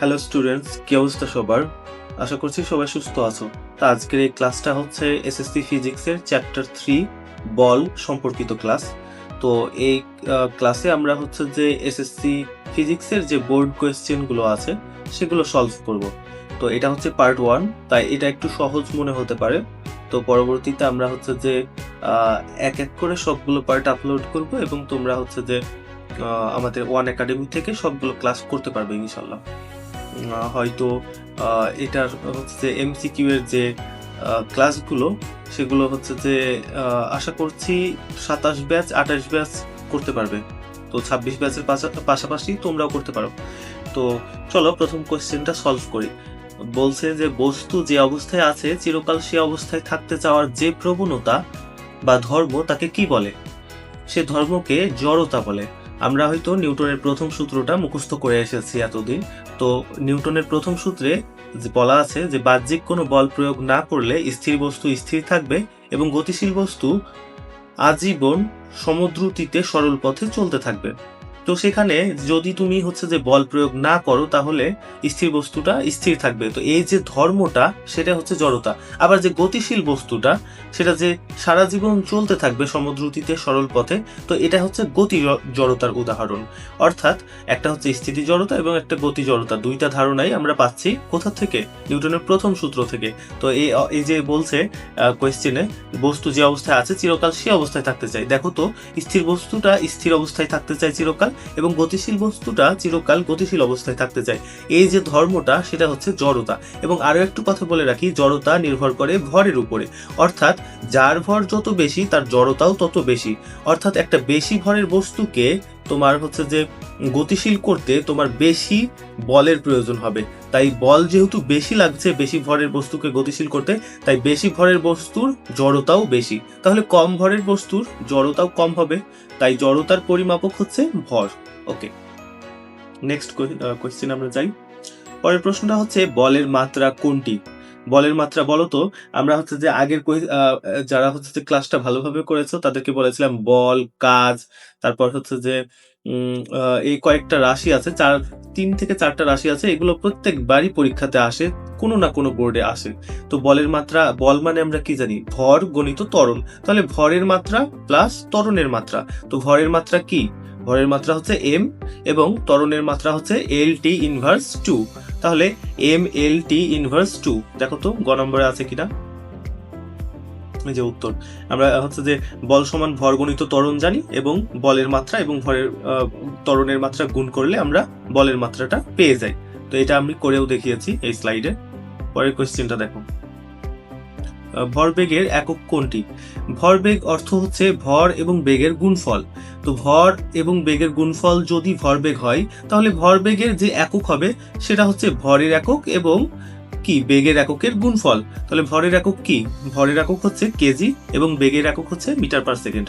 Hello students, কি অবস্থা সবার? আশা করছি সবাই সুস্থ আছো। তো আজকের এই ক্লাসটা হচ্ছে এসএসসি ফিজিক্সের চ্যাপ্টার 3 বল সম্পর্কিত ক্লাস। তো এই ক্লাসে আমরা হচ্ছে যে এসএসসি ফিজিক্সের যে বোর্ড কোয়েশ্চেনগুলো আছে সেগুলো সলভ করব। তো এটা হচ্ছে পার্ট 1, তাই এটা একটু সহজ মনে হতে পারে। তো পরবর্তীতে আমরা হচ্ছে যে এক এক করে সবগুলো পার্ট আপলোড করব এবং তোমরা হচ্ছে যে আমাদের ওয়ান একাডেমি থেকে সবগুলো ক্লাস করতে পারবে ইনশাল্লাহ। হয়তো এটার হচ্ছে যে এমসিকিউ এর যে ক্লাসগুলো সেগুলো হচ্ছে যে আশা করছি 27 ব্যাচ 28 ব্যাচ করতে পারবে। তো 26 ব্যাচের পাশাপাশি তোমরাও করতে পারো। তো চলো প্রথম কোশ্চেনটা সলভ করি। বলছে যে বস্তু যে অবস্থায় আছে চিরকাল সে অবস্থায় থাকতে চাওয়ার যে প্রবণতা বা ধর্ম তাকে কি বলে? সে ধর্মকে জড়তা বলে। আমরা হয়তো নিউটনের প্রথম সূত্রটা মুখস্থ করে এসেছি এতদিন। তো নিউটনের প্রথম সূত্রে যে বলা আছে যে বাহ্যিক কোনো বল প্রয়োগ না করলে স্থির বস্তু স্থির থাকবে এবং গতিশীল বস্তু আজীবন সমদ্রুতিতে সরল পথে চলতে থাকবে। তো সেখানে যদি তুমি হচ্ছে যে বল প্রয়োগ না করো তাহলে স্থির বস্তুটা স্থির থাকবে। তো এই যে ধর্মটা সেটা হচ্ছে জড়তা। আবার যে গতিশীল বস্তুটা সেটা যে সারা জীবন চলতে থাকবে সমদ্রুতিতে সরল পথে, তো এটা হচ্ছে গতি জড়তার উদাহরণ। অর্থাৎ একটা হচ্ছে স্থিতি জড়তা এবং একটা গতি জড়তা, দুইটা ধারণাই আমরা পাচ্ছি কোথা থেকে? নিউটনের প্রথম সূত্র থেকে। তো এই যে বলছে কোয়েশ্চেনে বস্তু যে অবস্থায় আছে চিরকাল সে অবস্থায় থাকতে চায়। দেখো তো, স্থির বস্তুটা স্থির অবস্থায় থাকতে চায় চিরকাল এবং গতিশীল বস্তুটা চিরকাল গতিশীল অবস্থায় থাকতে চায়। এই যে ধর্মটা সেটা হচ্ছে জড়তা। এবং আরো একটু কথা বলে রাখি, জড়তা নির্ভর করে ভরের উপরে। অর্থাৎ যার ভর যত বেশি তার জড়তাও তত বেশি। অর্থাৎ একটা বেশি ভরের বস্তুকে তোমার হচ্ছে যে গতিশীল করতে তোমার বেশি বলের প্রয়োজন হবে। তাই বল যেহেতু বেশি লাগছে বেশি ভরের বস্তুকে গতিশীল করতে, তাই বেশি ভরের বস্তুর জড়তাও বেশি। তাহলে কম ভরের বস্তুর জড়তাও কম হবে। তাই জড়তার পরিমাপক হচ্ছে ভর। ওকে, নেক্সট কোয়েশ্চেন আমরা যাই। পরের প্রশ্নটা হচ্ছে বলের মাত্রা কোনটি? বলের মাত্রা বলো তো। আমরা হচ্ছে যে আগের যারা হচ্ছে যে ক্লাসটা ভালোভাবে করেছো তাদেরকে বলেছিলাম বল, কাজ, তারপর হচ্ছে যে এই কয়েকটা রাশি আছে, 3 থেকে 4টা রাশি আছে, এগুলো প্রত্যেকবারই পরীক্ষাতে আসে, কোনো না কোনো বোর্ডে আসে। তো বলের মাত্রা, বল মানে আমরা কি জানি? ভর গণিত ত্বরণ। তাহলে ভরের মাত্রা প্লাস ত্বরণের মাত্রা। তো ভরের মাত্রা কি? ভরের মাত্রা হচ্ছে m এবং ত্বরণের মাত্রা হচ্ছে LT ইনভার্স 2। তাহলে MLT ইনভার্স 2, দেখো তো গ নম্বরে আছে কিনা। এই যে উত্তর। আমরা হচ্ছে যে বল সমান ভর গণিত ত্বরণ জানি এবং বলের মাত্রা এবং ভরের ত্বরণের মাত্রা গুণ করলে আমরা বলের মাত্রাটা পেয়ে যাই। তো এটা আমি করেও দেখিয়েছি এই স্লাইডে। পরের কোশ্চেনটা দেখো, ভরবেগের একক কোনটি? ভরবেগ অর্থ হচ্ছে ভর এবং বেগের গুণফল। তো ভর এবং বেগের গুণফল যদি ভরবেগ হয় তাহলে ভরবেগের যে একক হবে সেটা হচ্ছে ভরের একক এবং কি বেগের এককের গুণফল। তাহলে ভরের একক কি? ভরের একক হচ্ছে কেজি এবং বেগের একক হচ্ছে মিটার পার সেকেন্ড।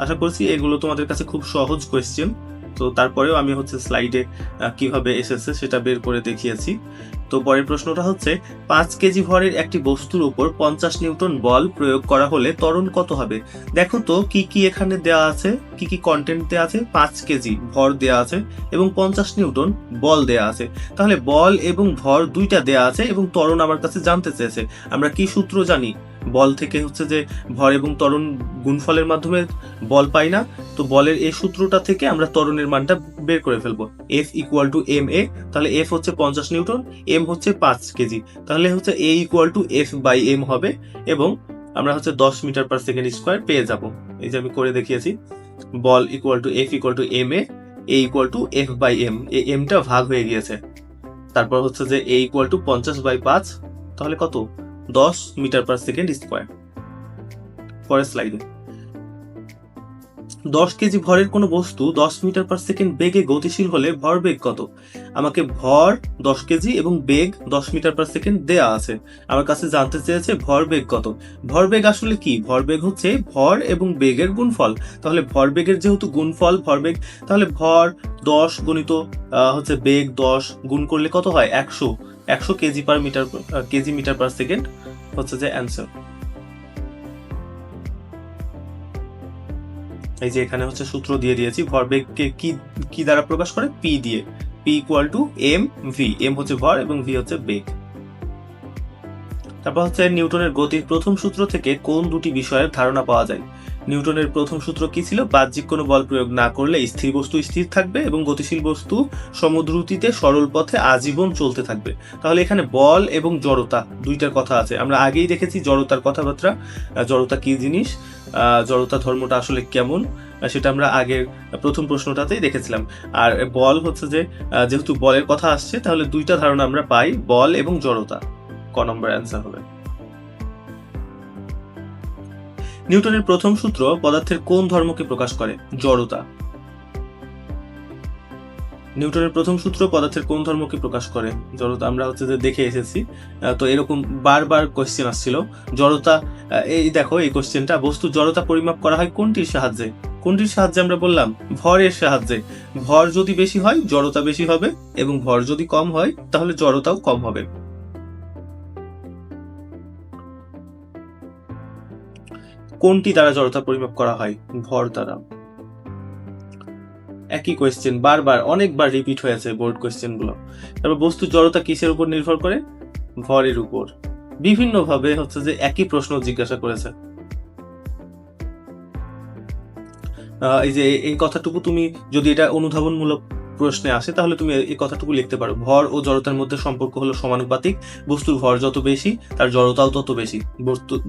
আশা করছি এগুলো তোমাদের কাছে খুব সহজ কোয়েশ্চেন। তো তারপরেও আমি হচ্ছে স্লাইডে কিভাবে এসেছে সেটা বের করে দেখিয়েছি। তো পরের প্রশ্নটা হচ্ছে 5 কেজি ভরের একটি বস্তুর উপর 50 নিউটন বল প্রয়োগ করা হলে ত্বরণ কত হবে? দেখো তো কি কি এখানে দেওয়া আছে, কি কি কন্টেন্ট দেওয়া আছে। 5 কেজি ভর দেওয়া আছে এবং 50 নিউটন বল দেওয়া আছে। তাহলে বল এবং ভর দুইটা দেওয়া আছে এবং ত্বরণ আমার কাছে জানতে চেয়েছে। আমরা কি সূত্র জানি? বল থেকে হচ্ছে যে ভর এবং ত্বরণ গুণফলের মাধ্যমে বল পাই না? তো বলের এই সূত্রটা থেকে আমরা ত্বরণের মানটা বের করে ফেলবো। F equal to ma। তাহলে F হচ্ছে 50 নিউটন, m হচ্ছে 5 কেজি। তাহলে হচ্ছে a equal to F by m হবে এবং আমরা হচ্ছে 10 মিটার পার সেকেন্ড স্কোয়ার পেয়ে যাব। এই যে আমি করে দেখিয়েছি। বল equal to F equal to ma, a equal to F by m। এই mটা ভাগ হয়ে গিয়েছে। তারপর হচ্ছে যে a ইকুয়াল টু 50 বাই 5, তাহলে কত? 10 মিটার পার সেকেন্ড স্কোয়ার। পরের স্লাইডে, 10 কেজি ভরের কোনো বস্তু 10 মিটার পার সেকেন্ড বেগে গতিশীল হলে ভরবেগ কত? আমাকে ভর 10 কেজি এবং বেগ 10 মিটার পার সেকেন্ড দেয়া আছে। আমার কাছে জানতে চেয়েছে ভরবেগ কত। ভরবেগ আসলে কি? ভরবেগ হচ্ছে ভর এবং বেগের গুণফল। তাহলে ভরবেগের যেহেতু গুণফল ভরবেগ, তাহলে ভর 10 গণিত হচ্ছে বেগ 10 গুণ করলে কত হয়? 100 কেজি মিটার পার সেকেন্ড হচ্ছে যে অ্যান্সার। এই যে এখানে হচ্ছে সূত্র দিয়ে দিয়েছি, ভরবেগকে কি দ্বারা প্রকাশ করে? পি দিয়ে। P equal to m v, m হচ্ছে ভর এবং ভি হচ্ছে বেগ। তারপর হচ্ছে নিউটনের গতির প্রথম সূত্র থেকে কোন দুটি বিষয়ের ধারণা পাওয়া যায়? নিউটনের প্রথম সূত্র কি ছিল? বাহ্যিক কোনো বল প্রয়োগ না করলে স্থির বস্তু স্থির থাকবে এবং গতিশীল বস্তু সমদ্রুতিতে সরল পথে আজীবন চলতে থাকবে। তাহলে এখানে বল এবং জড়তা দুইটার কথা আছে। আমরা আগেই দেখেছি জড়তার কথাবার্তা, জড়তা কি জিনিস, জড়তা ধর্মটা আসলে কেমন, সেটা আমরা আগের প্রথম প্রশ্নটাতেই দেখেছিলাম। আর বল হচ্ছে যে যেহেতু বলের কথা আসছে তাহলে দুইটা ধারণা আমরা পাই, বল এবং জড়তা। ক নম্বর অ্যান্সার হবে। নিউটনের প্রথম সূত্র পদার্থের কোন ধর্মকে প্রকাশ করে? জড়তা। নিউটনের প্রথম সূত্র পদার্থের কোন ধর্মকে প্রকাশ করে? জড়তা। আমরা হচ্ছে যে দেখে এসেছি, তো এরকম বারবার কোশ্চেন আসছিল। জড়তা, এই দেখো এই কোশ্চেনটা, বস্তু জড়তা পরিমাপ করা হয় কোনটির সাহায্যে? কোনটির সাহায্যে আমরা বললাম? ভরের সাহায্যে। ভর যদি বেশি হয় জড়তা বেশি হবে এবং ভর যদি কম হয় তাহলে জড়তাও কম হবে। কোনটি দ্বারা জড়তা পরিমাপ করা হয়? ভর দ্বারা। একই কোয়েশ্চেন বারবার অনেকবার রিপিট হয়েছে বোর্ড কোয়েশ্চেন গুলো। তারপর বস্তু জড়তা কিসের উপর নির্ভর করে? ভরের উপর। বিভিন্ন ভাবে হচ্ছে যে একই প্রশ্ন জিজ্ঞাসা করেছে। এই যে এই কথাটুকু তুমি যদি এটা অনুধাবনমূলক প্রশ্নে আসে তাহলে তুমি এই কথাটুকু লিখতে পারো, ভর ও জড়তার মধ্যে সম্পর্ক হলো সমানুপাতিক, বস্তুর ভর যত বেশি তার জড়তাও তত বেশি,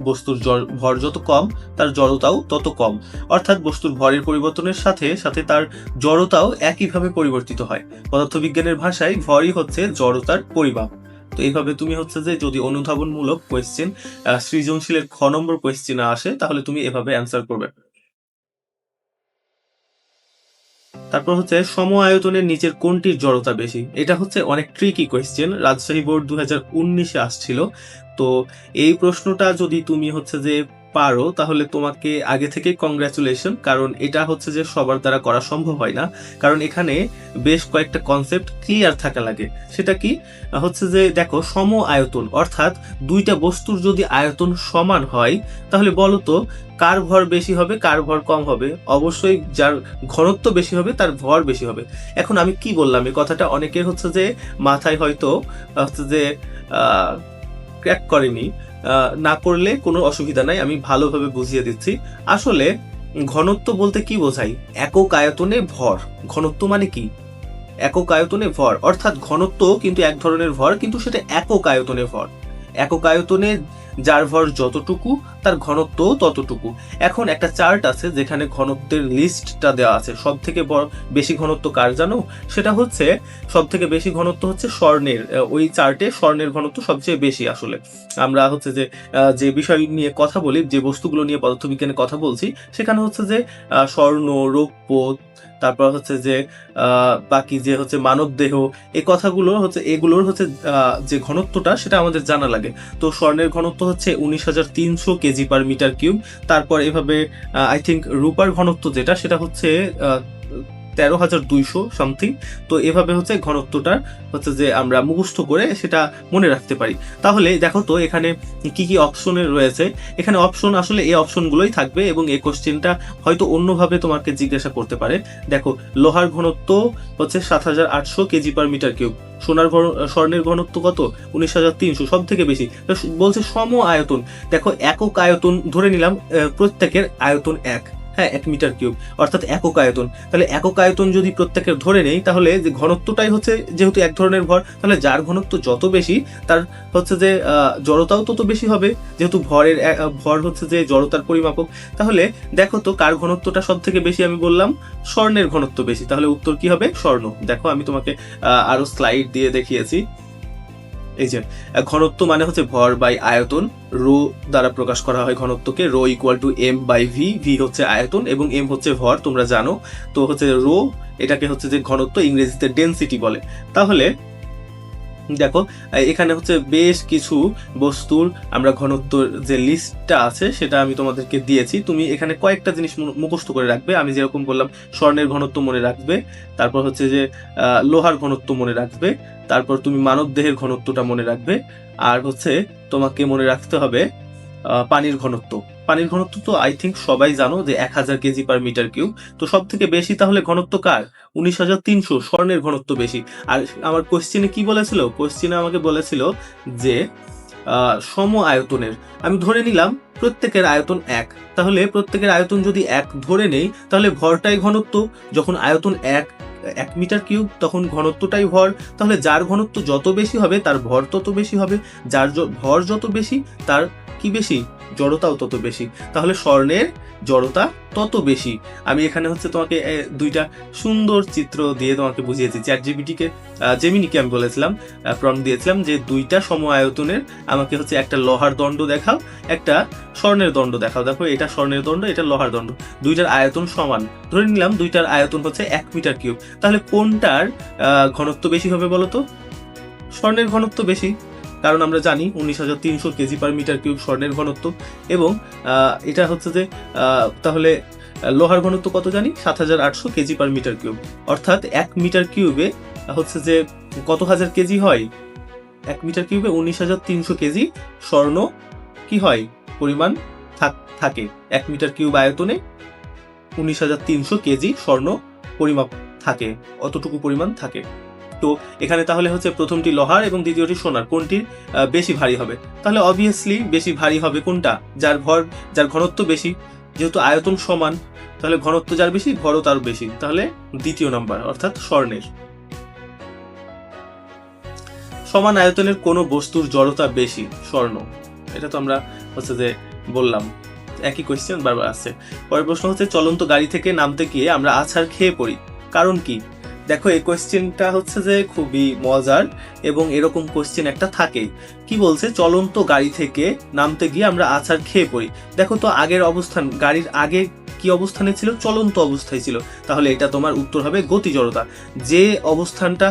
বস্তুর ভর যত কম তার জড়তাও তত কম। অর্থাৎ বস্তুর ভরের পরিবর্তনের সাথে সাথে তার জড়তাও একইভাবে পরিবর্তিত হয়। পদার্থবিজ্ঞানের ভাষায় ভরই হচ্ছে জড়তার পরিমাপ। তো এইভাবে তুমি হচ্ছে যে যদি অনুধাবনমূলক কোয়েশ্চেন সৃজনশীলের খ নম্বর কোয়েশ্চেনে আসে তাহলে তুমি এভাবে অ্যান্সার করবে। তারপর হচ্ছে সম আয়তনের নিচের কোনটির জড়তা বেশি? এটা হচ্ছে অনেক ট্রিকি কোয়েশ্চেন, রাজশাহী বোর্ড 2019-এ আসছিল। তো এই প্রশ্নটা যদি তুমি হচ্ছে যে পারো তাহলে তোমাকে আগে থেকে কংগ্রাচুলেশন, কারণ এটা হচ্ছে যে সবার দ্বারা করা সম্ভব হয় না। কারণ এখানে বেশ কয়েকটা কনসেপ্ট ক্লিয়ার থাকা লাগে। সেটা কি? হচ্ছে যে দেখো, সম আয়তন অর্থাৎ দুইটা বস্তুর যদি আয়তন সমান হয় তাহলে বলো তো কার ভর বেশি হবে কার ভর কম হবে? অবশ্যই যার ঘনত্ব বেশি হবে তার ভর বেশি হবে। এখন আমি কি বললাম এই কথাটা অনেকের হচ্ছে যে মাথায় হয়তো হচ্ছে যে ক্র্যাক করেনি, না করলে কোনো অসুবিধা নাই, আমি ভালোভাবে বুঝিয়ে দিচ্ছি। আসলে ঘনত্ব বলতে কি বোঝায়? একক আয়তনে ভর। ঘনত্ব মানে কি? একক আয়তনে ভর, অর্থাৎ ঘনত্ব কিন্তু এক ধরনের ভর, কিন্তু সেটা একক আয়তনে ভর। একক আয়তনে যার ভর যতটুকু তার ঘনত্ব ততটুকু। এখন একটা চার্ট আছে যেখানে ঘনত্বের লিস্টটা দেওয়া আছে। সব থেকে বেশি ঘনত্ব কার জানো? সেটা হচ্ছে সব থেকে বেশি ঘনত্ব হচ্ছে স্বর্ণের। ওই চার্টে স্বর্ণের ঘনত্ব সবচেয়ে বেশি। আসলে আমরা হচ্ছে যে বিষয় নিয়ে কথা বলি, যে বস্তুগুলো নিয়ে পদার্থবিজ্ঞানে কথা বলছি, সেখানে হচ্ছে যে স্বর্ণ, রৌপ্য, তারপর হচ্ছে যে বাকি যে হচ্ছে মানব দেহ, এই কথাগুলো হচ্ছে এগুলোর হচ্ছে যে ঘনত্বটা সেটা আমাদের জানা লাগে। তো স্বর্ণের ঘনত্ব হচ্ছে 19,300 কেজি পার মিটার কিউব। তারপর এভাবে আই থিঙ্ক রূপার ঘনত্ব যেটা সেটা হচ্ছে 13,200 সামথিং। তো এভাবে হচ্ছে ঘনত্বটা হচ্ছে যে আমরা মুখস্থ করে সেটা মনে রাখতে পারি। তাহলে দেখো তো এখানে কি কি অপশনের রয়েছে। এখানে অপশন আসলে এই অপশনগুলোই থাকবে এবং এই কোশ্চেনটা হয়তো অন্যভাবে তোমাকে জিজ্ঞাসা করতে পারে। দেখো, লোহার ঘনত্ব হচ্ছে 7,800 কেজি পার মিটার কিউব। স্বর্ণের ঘনত্ব কত? 19,300, সব থেকে বেশি। বলছে সম আয়তন। দেখো, একক আয়তন ধরে নিলাম, প্রত্যেকের আয়তন 1 মিটার কিউব, অর্থাৎ একক আয়তন। তাহলে একক আয়তন যদি প্রত্যেকের ধরে নেই তাহলে যে ঘনত্বটাই হচ্ছে যেহেতু এক ধরনের ভর, তাহলে যার ঘনত্ব যত বেশি তার হচ্ছে যে জড়তাও তত বেশি হবে, যেহেতু ভর হচ্ছে যে জড়তার পরিমাপক। তাহলে দেখো তো কার ঘনত্বটা সব থেকে বেশি? আমি বললাম স্বর্ণের ঘনত্ব বেশি। তাহলে উত্তর কি হবে? স্বর্ণ। দেখো, আমি তোমাকে আরো স্লাইড দিয়ে দেখিয়েছি। এই যে ঘনত্ব মানে হচ্ছে ভর বাই আয়তন, রো দ্বারা প্রকাশ করা হয় ঘনত্বকে। Rho equal to M by V. V হচ্ছে আয়তন এবং এম হচ্ছে ভর, তোমরা জানো। তো হচ্ছে রো, এটাকে হচ্ছে যে ঘনত্ব, ইংরেজিতে ডেনসিটি বলে। তাহলে দেখো, এখানে হচ্ছে বেশ কিছু বস্তুর আমরা ঘনত্বর যে লিস্টটা আছে সেটা আমি তোমাদেরকে দিয়েছি। তুমি এখানে কয়েকটা জিনিস মুখস্থ করে রাখবে। আমি যেরকম বললাম, স্বর্ণের ঘনত্ব মনে রাখবে, তারপর হচ্ছে যে লোহার ঘনত্ব মনে রাখবে, তারপর তুমি মানব দেহের ঘনত্বটা মনে রাখবে, আর হচ্ছে তোমাকে মনে রাখতে হবে পানির ঘনত্ব। পানির ঘনত্ব তো আই থিঙ্ক সবাই জানো যে 1000 কেজি পার মিটার কিউব। তো সব থেকে বেশি তাহলে ঘনত্ব কার? 19,300, স্বর্ণের ঘনত্ব বেশি। আর আমার কোশ্চেনে কি বলেছিল? কোশ্চেনে আমাকে বলেছিল যে সম আয়তনের, আমি ধরে নিলাম প্রত্যেকের আয়তন 1, তাহলে প্রত্যেকের আয়তন যদি 1 ধরে নেই তাহলে ভরটাই ঘনত্ব। যখন আয়তন 1 মিটার কিউব তখন ঘনত্বটাই ভর, তাহলে যার ঘনত্ব যত বেশি হবে তার ভর তত বেশি হবে, যার ভর যত বেশি তার কি বেশি? জড়তাও তত বেশি। তাহলে স্বর্ণের জড়তা তত বেশি। আমি এখানে হচ্ছে তোমাকে দুইটা সুন্দর চিত্র দিয়ে তোমাকে বুঝিয়েছি। জেমিনিকে আমি বলেছিলাম, প্রম্পট দিয়েছিলাম যে দুইটা সম আয়তনের আমাকে হচ্ছে একটা লোহার দণ্ড দেখাও, একটা স্বর্ণের দণ্ড দেখাও। দেখো এটা স্বর্ণের দণ্ড, এটা লোহার দণ্ড, দুইটার আয়তন সমান। ধরে নিলাম দুইটার আয়তন হচ্ছে 1 মিটার কিউব, তাহলে কোনটার ঘনত্ব বেশি হবে বলো তো? স্বর্ণের ঘনত্ব বেশি, কারণ আমরা জানি 19,300 কেজি পার মিটার কিউব স্বর্ণের ঘনত্ব। এবং এটা হচ্ছে যে তাহলে লোহার ঘনত্ব কত জানি? 7,800 কেজি পার মিটার কিউব। অর্থাৎ 1 মিটার কিউবে হচ্ছে যে কত হাজার কেজি হয়? 1 মিটার কিউবে 19,300 কেজি স্বর্ণ কি হয়? পরিমাণ থাকে। 1 মিটার কিউব আয়তনে 19,300 কেজি স্বর্ণ পরিমাপ থাকে, অতটুকু পরিমাণ থাকে। তো এখানে তাহলে হচ্ছে প্রথমটি লোহার এবং দ্বিতীয়টি সোনার, কোনটি বেশি ভারী হবে? তাহলে অবভিয়াসলি বেশি ভারী হবে কোনটা? যার ঘনত্ব বেশি। যেহেতু আয়তন সমান, তাহলে ঘনত্ব যার বেশি ভরও তার বেশি, তাহলে দ্বিতীয় নাম্বার অর্থাৎ স্বর্ণের। সমান আয়তনের কোন বস্তুর জড়তা বেশি? স্বর্ণ। এটা তো আমরা হচ্ছে যে বললাম, একই কোয়েশ্চেন বারবার আসছে। পরের প্রশ্ন হচ্ছে চলন্ত গাড়ি থেকে নামতে গিয়ে আমরা আছাড় খেয়ে পড়ি, কারণ কি? দেখো এই কোয়েশ্চেনটা হচ্ছে যে খুবই মজার এবং এরকম কোয়েশ্চেন একটা থাকেই। কি বলছে? চলন্ত গাড়ি থেকে নামতে গিয়ে আমরা আছাড় খেয়ে পড়ি। দেখো তো আগের অবস্থান, গাড়ির আগে কি অবস্থানে ছিল? চলন্ত অবস্থায় ছিল। তাহলে এটা তোমার উত্তর হবে গতি জড়তা। যে অবস্থানটা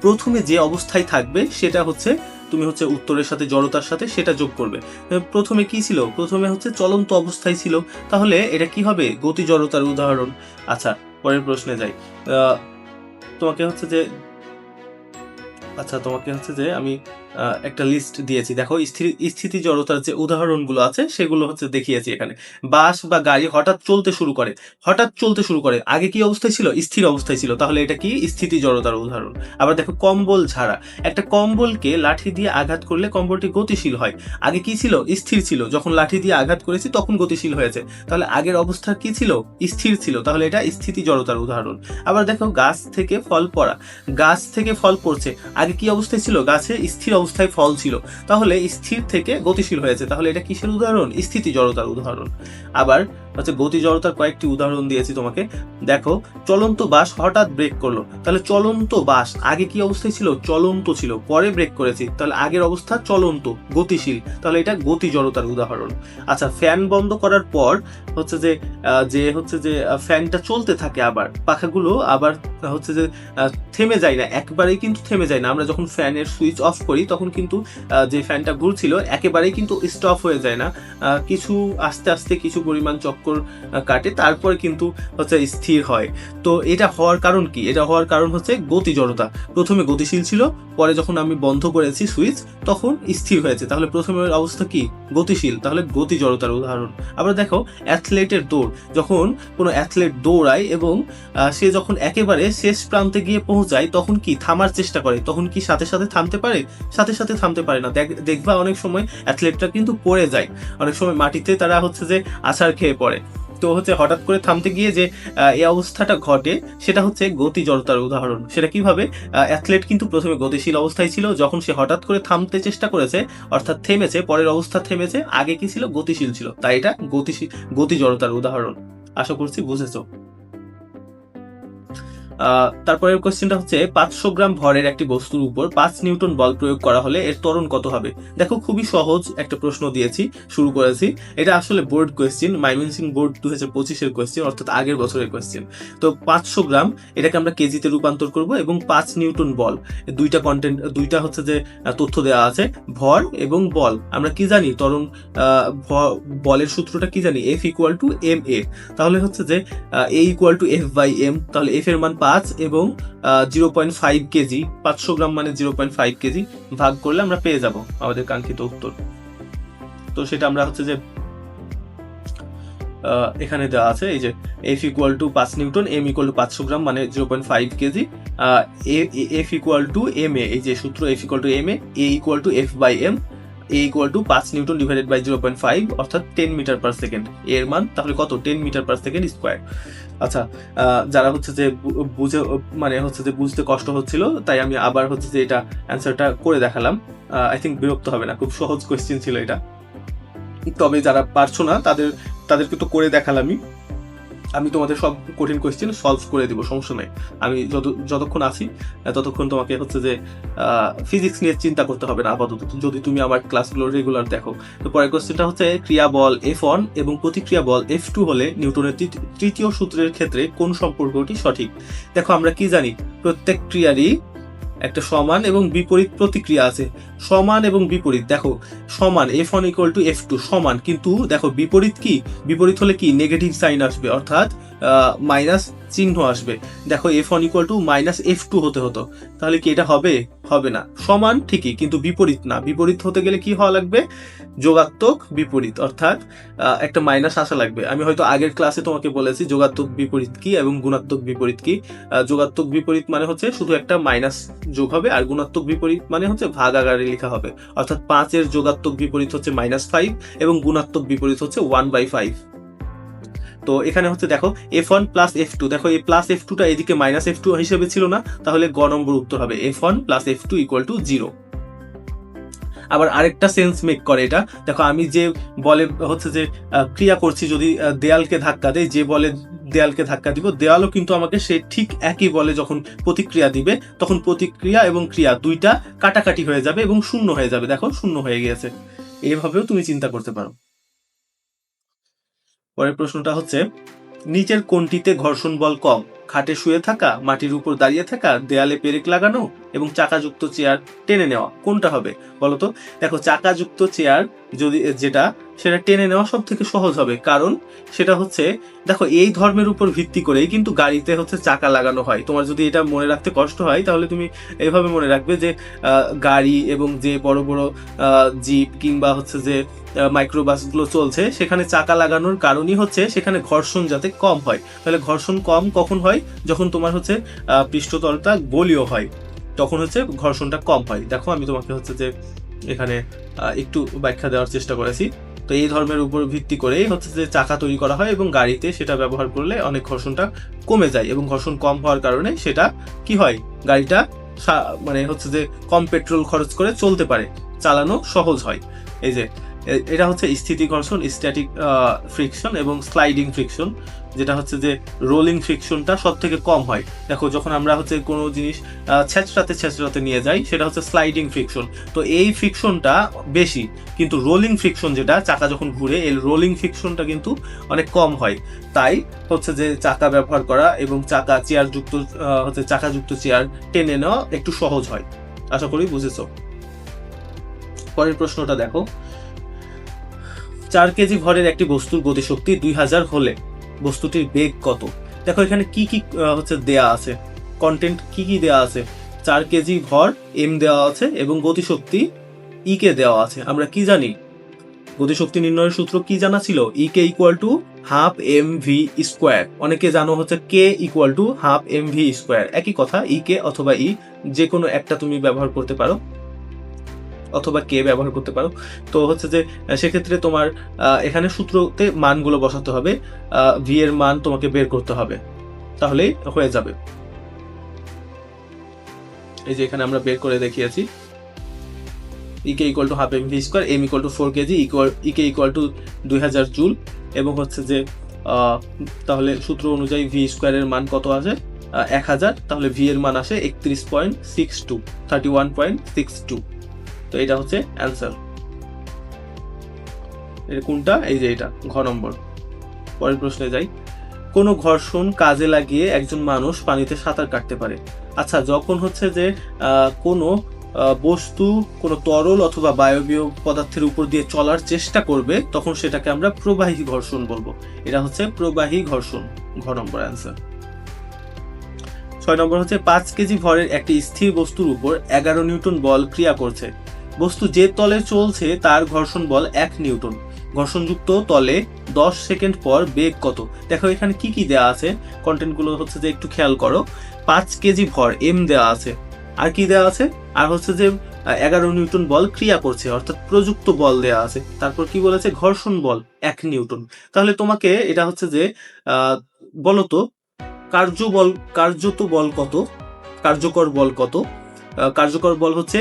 প্রথমে যে অবস্থায় থাকবে সেটা হচ্ছে তুমি হচ্ছে উত্তরের সাথে জড়তার সাথে সেটা যোগ করবে। প্রথমে কি ছিল? প্রথমে হচ্ছে চলন্ত অবস্থায় ছিল, তাহলে এটা কি হবে? গতি জড়তার উদাহরণ। আচ্ছা পরের প্রশ্নে যাই। তোমাকে হচ্ছে যে আমি একটা লিস্ট দিয়েছি, দেখো স্থিতি জড়তার যে উদাহরণগুলো আছে সেগুলো হচ্ছে দেখিয়েছি এখানে। বাস বা গাড়ি হঠাৎ চলতে শুরু করে, আগে কি অবস্থায় ছিল? স্থির অবস্থায় ছিল, তাহলে এটা কি? স্থিতি জড়তার উদাহরণ। আবার দেখো কম্বল ঝাড়া, একটা কম্বলকে লাঠি দিয়ে আঘাত করলে কম্বলটি গতিশীল হয়। আগে কি ছিল? স্থির ছিল, যখন লাঠি দিয়ে আঘাত করেছি তখন গতিশীল হয়েছে, তাহলে আগের অবস্থা কি ছিল? স্থির ছিল, তাহলে এটা স্থিতি জড়তার উদাহরণ। আবার দেখো গাছ থেকে ফল পড়া, গাছ থেকে ফল পড়ছে, আগে কি অবস্থায় ছিল? গাছে স্থির অবস্থায় ফল ছিল, তাহলে স্থির থেকে গতিশীল হয়েছে, তাহলে এটা কিসের উদাহরণ? স্থিতি জড়তার উদাহরণ। আবার হচ্ছে গতি জড়তার কয়েকটি উদাহরণ দিয়েছি তোমাকে। দেখো চলন্ত বাস হঠাৎ ব্রেক করলো, তাহলে চলন্ত বাস আগে কি অবস্থায় ছিল? চলন্ত ছিল, পরে ব্রেক করেছি, তাহলে আগের অবস্থা চলন্ত, গতিশীল, তাহলে এটা গতি জড়তার উদাহরণ। আচ্ছা ফ্যান বন্ধ করার পর হচ্ছে যে ফ্যানটা চলতে থাকে, আবার পাখাগুলো আবার হচ্ছে যে থেমে যায় না, একবারেই কিন্তু থেমে যায় না। আমরা যখন ফ্যানের সুইচ অফ করি তখন কিন্তু যে ফ্যানটা ঘুরছিল একেবারেই কিন্তু স্টপ হয়ে যায় না, কিছু আস্তে আস্তে কিছু পরিমাণ চক্কর কাটে, তারপর কিন্তু হচ্ছে স্থির হয়। তো এটা হওয়ার কারণ কি? এটা হওয়ার কারণ হচ্ছে গতি জড়তা। প্রথমে গতিশীল ছিল, পরে যখন আমি বন্ধ করেছি সুইচ তখন স্থির হয়েছে, তাহলে প্রথমের অবস্থা কি? গতিশীল, তাহলে গতি জড়তার উদাহরণ। আবার দেখো অ্যাথলেটের দৌড়, যখন কোনো অ্যাথলেট দৌড়ায় এবং সে যখন একেবারে শেষ প্রান্তে গিয়ে পৌঁছায় তখন কি? থামার চেষ্টা করে, তখন কি সাথে সাথে থামতে পারে? সাথে সাথে থামতে পারে না। দেখবা অনেক সময় অ্যাথলেটরা কিন্তু পড়ে যায়, অনেক সময় মাটিতে তারা হচ্ছে যে আছাড় খেয়ে পড়ে। তো হচ্ছে হঠাৎ করে থামতে গিয়ে যে এই অবস্থাটা ঘটে সেটা হচ্ছে গতি জড়তার উদাহরণ। সেটা কিভাবে? অ্যাথলেট কিন্তু প্রথমে গতিশীল অবস্থায় ছিল, যখন সে হঠাৎ করে থামতে চেষ্টা করেছে অর্থাৎ থেমেছে, পরের অবস্থা থেমেছে, আগে কি ছিল? গতিশীল ছিল, তাই এটা গতি জড়তার উদাহরণ। আশা করছি বুঝেছো। তারপরের কোশ্চেনটা হচ্ছে 500 গ্রাম ভরের একটি বস্তুর উপর 5 নিউটন বল প্রয়োগ করা হলে এর ত্বরণ কত হবে? দেখো খুবই সহজ একটা প্রশ্ন দিয়েছি, শুরু করেছি। এটা আসলে বোর্ড কোয়েশ্চেন, ময়মনসিংহ বোর্ড 2025-এর কোয়েশ্চেন, অর্থাৎ আগের বছরের কোয়েশ্চেন। তো 500 গ্রাম এটাকে আমরা কেজিতে রূপান্তর করব এবং 5 নিউটন বল, দুইটা হচ্ছে যে তথ্য দেওয়া আছে, ভর এবং বল। আমরা কি জানি? ত্বরণ বলের সূত্রটা কি জানি? F = ma। তাহলে হচ্ছে যে A = F/m, তাহলে F এর মান 5 এবং 0.5 কেজি, 500 গ্রাম মানে 0.5 কেজি, ভাগ করলে আমরা পেয়ে যাব আমাদের কাঙ্ক্ষিত উত্তর। তো সেটা আমরা হচ্ছে যে এখানে দেওয়া আছে এই যে F equal to 5 newton, M equal to 500 gram মানে 0.5 KG, F equal to M A, এই যে সূত্র F equal to M A equal to F by M, A equal to 5 newton divided by 0.5 অর্থাৎ 10 মিটার পার সেকেন্ড। এর মান তাহলে কত? 10 metre per second square. আচ্ছা, যারা হচ্ছে যে বুঝে মানে হচ্ছে যে বুঝতে কষ্ট হচ্ছিল, তাই আমি আবার হচ্ছে যে এটা অ্যান্সারটা করে দেখালাম। আই থিঙ্ক বিরক্ত হবে না, খুব সহজ কোয়েশ্চেন ছিল এটা। তবে যারা পারছো না তাদেরকে তো করে দেখালামই, আমি তোমাদের সব কঠিন কোয়েশ্চেন সলভ করে দিব, সমস্যা নাই। আমি যতক্ষণ আছি ততক্ষণ তোমাকে হচ্ছে যে ফিজিক্স নিয়ে চিন্তা করতে হবে না আপাতত, যদি তুমি আমার ক্লাসগুলো রেগুলার দেখো। তো পরের কোয়েশ্চেনটা হচ্ছে ক্রিয়া বল F1 এবং প্রতিক্রিয়া বল F2 হলে নিউটনের তৃতীয় সূত্রের ক্ষেত্রে কোন সম্পর্কটি সঠিক? দেখো আমরা কি জানি, প্রত্যেক ক্রিয়ারই একটা সমান এবং বিপরীত প্রতিক্রিয়া আছে। সমান এবং বিপরীত, দেখো সমান F1 ইকুয়াল টু F2 সমান, কিন্তু দেখো বিপরীত কি? বিপরীত হলে কি? নেগেটিভ সাইন আসবে, অর্থাৎ মাইনাস চিহ্ন আসবে। দেখো F1 equal to minus F2 হতে হতো, তাহলে কি এটা হবে? হবে না। সমান ঠিকই, কিন্তু বিপরীত না। বিপরীত হতে গেলে কি হওয়া লাগবে? যোগাত্মক বিপরীত, অর্থাৎ একটা মাইনাস আসা লাগবে। আমি হয়তো আগের ক্লাসে তোমাকে বলেছি যোগাত্মক বিপরীত কি এবং গুণাত্মক বিপরীত কি। যোগাত্মক বিপরীত মানে হচ্ছে শুধু একটা মাইনাস যোগ হবে, আর গুণাত্মক বিপরীত মানে হচ্ছে ভাগ আকারে লেখা হবে, অর্থাৎ 5 এর যোগাত্মক বিপরীত হচ্ছে -5 এবং গুণাত্মক বিপরীত হচ্ছে 1/5। তো এখানে হচ্ছে দেখো F1 প্লাস F2, দেখো এই প্লাস F2টা এদিকে মাইনাস F2 হিসেবে ছিল না, তাহলে গ নম্বর উত্তর হবে F1 plus F2 equal to 0। আবার আরেকটা সেন্স মেক করে এটা, দেখো আমি যে বলে হচ্ছে যে ক্রিয়া করছি, যদি দেয়ালকে ধাক্কা দেয়, যে বলে দেয়ালকে ধাক্কা দিব, দেয়ালও কিন্তু আমাকে সে ঠিক একই বলে যখন প্রতিক্রিয়া দিবে, তখন প্রতিক্রিয়া এবং ক্রিয়া দুইটা কাটাকাটি হয়ে যাবে এবং শূন্য হয়ে যাবে। দেখো শূন্য হয়ে গিয়েছে। এইভাবেও তুমি চিন্তা করতে পারো। পরের প্রশ্নটা হচ্ছে নিচের কোনটিতে ঘর্ষণ বল কম? খাটে শুয়ে থাকা, মাটির উপর দাঁড়িয়ে থাকা, দেয়ালে পেরেক লাগানো এবং চাকাযুক্ত চেয়ার টেনে নেওয়া, কোনটা হবে বলতো? দেখো চাকাযুক্ত চেয়ার যদি যেটা, সেটা টেনে নেওয়া সব থেকে সহজ হবে, কারণ সেটা হচ্ছে দেখো এই ধর্মের উপর ভিত্তি করেই কিন্তু গাড়িতে হচ্ছে চাকা লাগানো হয়। তোমার যদি এটা মনে রাখতে কষ্ট হয় তাহলে তুমি এইভাবে মনে রাখবে যে গাড়ি এবং যে বড় বড় জিপ কিংবা হচ্ছে যে মাইক্রোবাসগুলো চলছে, সেখানে চাকা লাগানোর কারণই হচ্ছে সেখানে ঘর্ষণ যাতে কম হয়। তাহলে ঘর্ষণ কম কখন হয়? যখন তোমার হচ্ছে পৃষ্ঠতলটা বলীয় হয়, তখন হচ্ছে ঘর্ষণটা কম হয়। দেখো আমি তোমাকে হচ্ছে যে এখানে একটু ব্যাখ্যা দেওয়ার চেষ্টা করেছি। তো এই ধর্মের উপর ভিত্তি করেই হচ্ছে যে চাকা তৈরি করা হয় এবং গাড়িতে সেটা ব্যবহার করলে অনেক ঘর্ষণটা কমে যায়, এবং ঘর্ষণ কম হওয়ার কারণে সেটা কি হয়, গাড়িটা মানে হচ্ছে যে কম পেট্রোল খরচ করে চলতে পারে, চালানো সহজ হয়। এই যে এটা হচ্ছে স্থিতি ঘর্ষণ, স্ট্যাটিক ফ্রিকশন এবং স্লাইডিং ফ্রিকশন, যেটা হচ্ছে যে রোলিং ফ্রিকশনটা সব থেকে কম হয়। দেখো যখন আমরা হচ্ছে কোনো জিনিস ছেঁচড়াতে নিয়ে যাই, সেটা হচ্ছে স্লাইডিং ফ্রিকশন। তো এই ফ্রিকশনটা বেশি, কিন্তু রোলিং ফ্রিকশন যেটা, চাকা যখন ঘুরে, এই রোলিং ফ্রিকশনটা কিন্তু অনেক কম হয়। তাই হচ্ছে যে চাকা ব্যবহার করা এবং চাকাযুক্ত চেয়ার টেনে নেওয়া একটু সহজ হয়। আশা করি বুঝেছো। পরের প্রশ্নটা দেখো, 4 কেজি ভরের একটি বস্তুর গতিশক্তি 2000 হলে বস্তুটির বেগ কত? দেখো এখানে কি কি হচ্ছে দেয়া আছে, কন্টেন্ট কি কি দেয়া আছে। 4 কেজি ভর এম দেওয়া আছে এবং গতিশক্তি ই কে দেওয়া আছে। আমরা কি জানি? গতিশক্তি নির্ণয়ের সূত্র কি জানা ছিল? E K equal to half M V square. অনেকে জানো হচ্ছে K equal to half M V square. একই কথা, ই কে অথবা ই যে কোনো একটা তুমি ব্যবহার করতে পারো, অথবা কে ব্যবহার করতে পারো। তো হচ্ছে যে সেক্ষেত্রে তোমার এখানে সূত্রতে মানগুলো বসাতে হবে, ভি এর মান তোমাকে বের করতে হবে, তাহলেই হয়ে যাবে। এই যে এখানে আমরা বের করে দেখিয়েছি, E K equal to half M V square, M equal to 4 KG, E K equal to 2000 joule, এবং হচ্ছে যে তাহলে সূত্র অনুযায়ী ভি স্কোয়ারের মান কত আসে? 1000, তাহলে ভি এর মান আসে 31.62। তো এটা হচ্ছে অ্যান্সার। এটা কোনটা? এই যে এটা, ঘ নম্বর। পরের প্রশ্নে যাই। কোনো ঘর্ষণ কাজে লাগিয়ে একজন মানুষ পানিতে সাঁতার কাটতে পারে। আচ্ছা, যখন হচ্ছে যে কোনো বস্তু কোনো তরল অথবা বায়বীয় পদার্থের উপর দিয়ে চলার চেষ্টা করবে, তখন সেটাকে আমরা প্রবাহী ঘর্ষণ বলবো। এটা হচ্ছে প্রবাহী ঘর্ষণ, ঘ নম্বর অ্যান্সার। 6 নম্বর হচ্ছে 5 কেজি ভরের একটি স্থির বস্তুর উপর 11 নিউটন বল ক্রিয়া করছে। বস্তু যে তলে চলছে তার ঘর্ষণ বল 1 নিউটন। ঘর্ষণযুক্ত তলে 10 সেকেন্ড পর বেগ কত। দেখো এখানে কি কি দেওয়া আছে, কন্টেন্টগুলো হচ্ছে যে একটু খেয়াল করো। 5 কেজি ভর এম দেওয়া আছে, আর কি দেওয়া আছে, আর হচ্ছে যে 11 নিউটন বল ক্রিয়া করছে, অর্থাৎ প্রযুক্ত বল দেওয়া আছে। তারপর কি বলেছে, ঘর্ষণ বল 1 নিউটন। তাহলে তোমাকে এটা হচ্ছে যে বলতো কার্যত বল কত, কার্যকর বল কত। কার্যকর বল হচ্ছে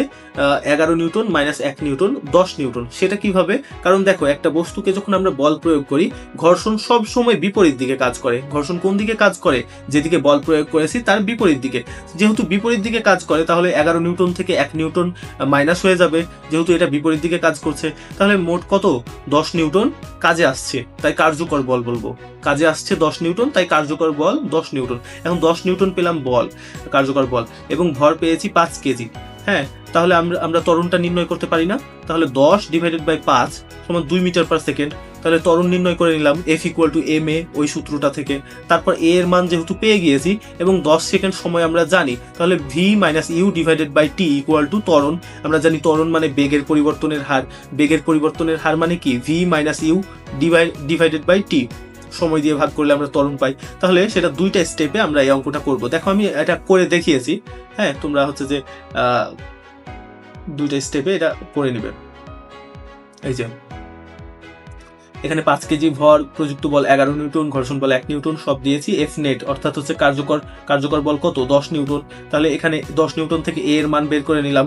11 নিউটন মাইনাস 1 নিউটন 10 নিউটন। সেটা কিভাবে, কারণ দেখো একটা বস্তুকে যখন আমরা বল প্রয়োগ করি, ঘর্ষণ সব সময় বিপরীত দিকে কাজ করে। ঘর্ষণ কোন দিকে কাজ করে, যেদিকে বল প্রয়োগ করেছি তার বিপরীত দিকে। যেহেতু বিপরীত দিকে কাজ করে, তাহলে 11 নিউটন থেকে 1 নিউটন মাইনাস হয়ে যাবে, যেহেতু এটা বিপরীত দিকে কাজ করছে। তাহলে মোট কত, 10 নিউটন কাজে আসছে, তাই কার্যকর বল বলবো। কাজে আসছে 10 নিউটন, তাই কার্যকর বল 10 নিউটন। এখন 10 নিউটন পেলাম বল, কার্যকর বল, এবং ভর পেয়েছি 5 কেজি। হ্যাঁ, তাহলে আমরা ত্বরণটা নির্ণয় করতে পারি না। তাহলে 10 ডিভাইডেড বাই 5 সমান 2 মিটার পার সেকেন্ড। তাহলে ত্বরণ নির্ণয় করে নিলাম F ইকুয়াল টু এম এ, ওই সূত্রটা থেকে। তারপর এ এর মান যেহেতু পেয়ে গিয়েছি এবং 10 সেকেন্ড সময় আমরা জানি, তাহলে v minus you divided by t equal to ত্বরণ। আমরা জানি ত্বরণ মানে বেগের পরিবর্তনের হার। বেগের পরিবর্তনের হার মানে কি, V minus you divided by T. সময় দিয়ে ভাগ করলে আমরা ত্বরণ পাই। তাহলে সেটা দুইটা স্টেপে আমরা এই অঙ্কটা করব। দেখো আমি এটা করে দেখিয়েছি। হ্যাঁ, তোমরা হচ্ছে যে দুইটা স্টেপে এটা করে নেবে। এই যে এখানে 5 কেজি ভর, প্রযুক্ত বল 11 নিউটন, ঘর্ষণ বল 1 নিউটন সব দিয়েছি। এফ নেট অর্থাৎ হচ্ছে কার্যকর বল কত, 10 নিউটন। তাহলে এখানে 10 নিউটন থেকে এ এর মান বের করে নিলাম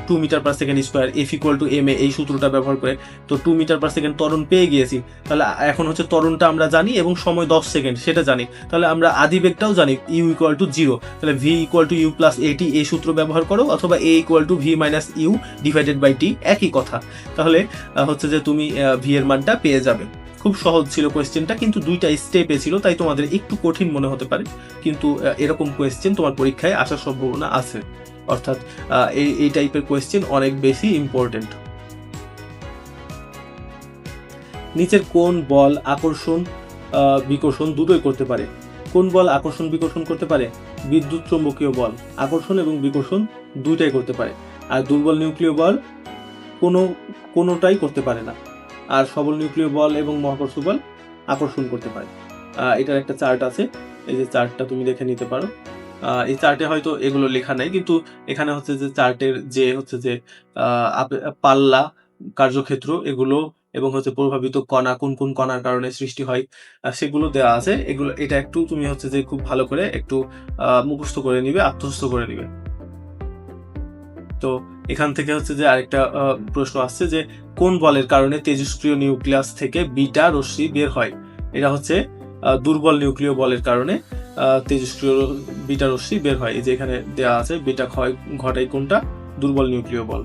2 metre per second square, F equal to M A, এই সূত্রটা ব্যবহার করে। তো 2 মিটার পার সেকেন্ড ত্বরণ পেয়ে গিয়েছি। তাহলে এখন হচ্ছে ত্বরণটা আমরা জানি এবং সময় 10 সেকেন্ড সেটা জানি। তাহলে আমরা আদি বেগটাও জানি, ইউ ইকুয়াল টু 0। তাহলে V equal to U plus at, এই সূত্র ব্যবহার করো, অথবা A equal to V minus you divided by T, একই কথা। তাহলে হচ্ছে যে তুমি ভি এর মানটা পেয়ে যাবে। খুব সহজ ছিল কোয়েশ্চেনটা, কিন্তু দুইটা স্টেপে ছিল, তাই তোমাদের একটু কঠিন মনে হতে পারে। কিন্তু এরকম কোয়েশ্চেন তোমার পরীক্ষায় আসার সম্ভাবনা আছে, অর্থাৎ এই টাইপের কোয়েশ্চেন অনেক বেশি ইম্পর্টেন্ট। নিচের কোন বল আকর্ষণ বিকর্ষণ দুটোই করতে পারে? কোন বল আকর্ষণ বিকর্ষণ করতে পারে? বিদ্যুৎ চৌম্বকীয় বল আকর্ষণ এবং বিকর্ষণ দুইটাই করতে পারে। আর দুর্বল নিউক্লিয় বল কোনোটাই করতে পারে না। আর সবল নিউক্লিয় বল এবং মহাকর্ষ বল আকর্ষণ করতে পারে। এটার একটা চার্ট আছে, এই যে চার্টটা তুমি দেখে নিতে পারো। এই চার্টে হয়তো এগুলো লেখা নাই, কিন্তু এখানে হচ্ছে যে চার্টের যে হচ্ছে যে পাল্লা, কার্যক্ষেত্র এগুলো, এবং হচ্ছে প্রভাবিত কণা, কোন কোন কণার কারণে সৃষ্টি হয় সেগুলো দেওয়া আছে। এটা একটু তুমি হচ্ছে যে খুব ভালো করে একটু মুখস্থ করে নিবে, আত্মস্থ করে নিবে। তো এখান থেকে হচ্ছে যে আরেকটা প্রশ্ন আসছে যে কোন বলের কারণে তেজস্ক্রিয় নিউক্লিয়াস থেকে বিটা রশ্মি বের হয়? এটা হচ্ছে দুর্বল নিউক্লিয় বলের কারণে তেজস্ক্রিয় বিটা রশ্মি বের হয়। এই যে এখানে দেওয়া আছে, বিটা ক্ষয় ঘটায় কোনটা, দুর্বল নিউক্লিয় বল।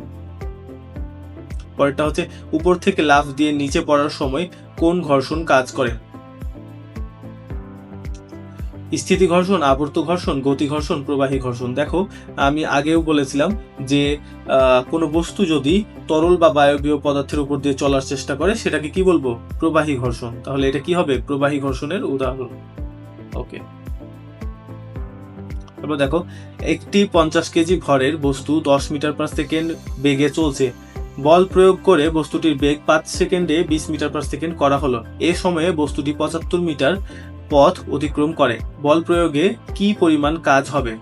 পরেরটা হচ্ছে উপর থেকে লাফ দিয়ে নিচে পড়ার সময় কোন ঘর্ষণ কাজ করে? স্থিতি ঘর্ষণ, আবর্ত ঘর্ষণ, গতি ঘর্ষণ, প্রবাহী ঘর্ষণ। দেখো আমি আগেও বলেছিলাম যে কোনো বস্তু যদি তরল বা বায়বীয় পদার্থের উপর দিয়ে চলার চেষ্টা করে সেটাকে কি বলবো, প্রবাহী ঘর্ষণ। তাহলে এটা কি হবে, প্রবাহী ঘর্ষণের উদাহরণ। ওকে, তারপর দেখো একটি 50 কেজি ভরের বস্তু 10 মিটার পার সেকেন্ড বেগে চলছে। বল প্রয়োগ করে বস্তুটির বেগ 5 সেকেন্ডে 20 মিটার পার সেকেন্ড করা হলো। এ সময়ে বস্তুটি 75 মিটার পথ অতিক্রম করে। বল প্রয়োগে কি পরিমাণ কাজ হবে?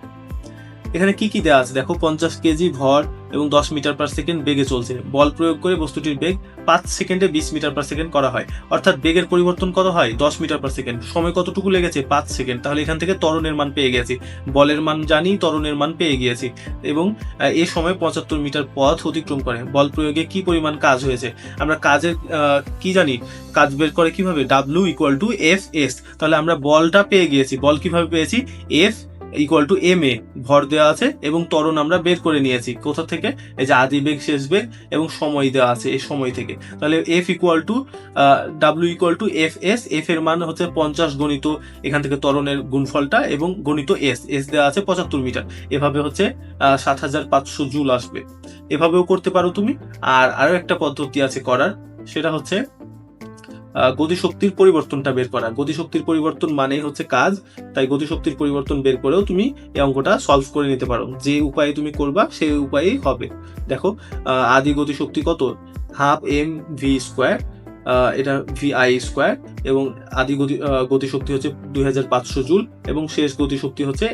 এখানে কি কি দেওয়া আছে দেখো, 50 কেজি ভর এবং 10 মিটার পার সেকেন্ড বেগে চলছে। বল প্রয়োগ করে বস্তুটির বেগ 5 সেকেন্ডে 20 মিটার পার সেকেন্ড করা হয়, অর্থাৎ বেগের পরিবর্তন কত হয়, 10 মিটার পার সেকেন্ড। সময় কতটুকু লেগেছে, 5 সেকেন্ড। তাহলে এখান থেকে ত্বরণের মান পেয়ে গেছি, বলের মান জানি, ত্বরণের মান পেয়ে গিয়েছি, এবং এই সময় 75 মিটার পথ অতিক্রম করে। বল প্রয়োগে কি পরিমাণ কাজ হয়েছে? আমরা কাজের কি জানি, কাজ বের করে কিভাবে, W equal to F S. তাহলে আমরা বলটা পেয়ে গিয়েছি, বল কিভাবে পেয়েছি, এফ ইকুয়াল টু এম এ, ভর দেওয়া আছে এবং ত্বরণ আমরা বের করে নিয়েছি কোথা থেকে, এই যে আদি বেগ, শেষ বেগ এবং সময় দেওয়া আছে এই সময় থেকে। তাহলে F equal two W equal to F S, F এর মান হচ্ছে 50 গণিত এখান থেকে ত্বরণের গুণফলটা এবং গণিত এস দেওয়া আছে 75 মিটার। এভাবে হচ্ছে 7500 জুল আসবে। এভাবেও করতে পারো তুমি। আর আরো একটা পদ্ধতি আছে করার, সেটা হচ্ছে গতিশক্তির পরিবর্তনটা বের করা। গতিশক্তির পরিবর্তন মানেই হচ্ছে কাজ, তাই গতিশক্তির পরিবর্তন বের করেও তুমি এই অঙ্কটা সলভ করে নিতে পারো। যে উপায়ে তুমি করবা সেই উপায়েই হবে। দেখো আদি গতিশক্তি কত, হাফ এম ভি স্কোয়ার এটা VI স্কোয়ার, এবং আদি গতিশক্তি হচ্ছে 2500 জুল, এবং শেষ গতিশক্তি হচ্ছে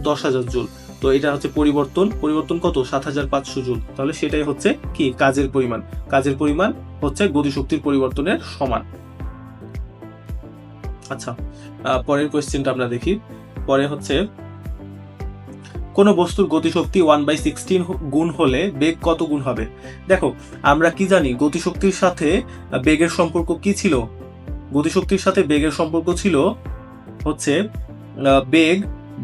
10,000 জুল। তো এটা হচ্ছে পরিবর্তন কত 7,500 জুল। তাহলে সেটাই হচ্ছে কি কাজের পরিমাণ হচ্ছে গতিশক্তির পরিবর্তনের সমান। আচ্ছা, পরের কোয়েশ্চেনটা আমরা দেখি। পরে হচ্ছে কোন বস্তুর গতিশক্তি 1/16 গুণ হলে বেগ কত গুণ হবে? দেখো, আমরা কি জানি গতিশক্তির সাথে বেগের সম্পর্ক কি ছিল? গতিশক্তির সাথে বেগের সম্পর্ক ছিল হচ্ছে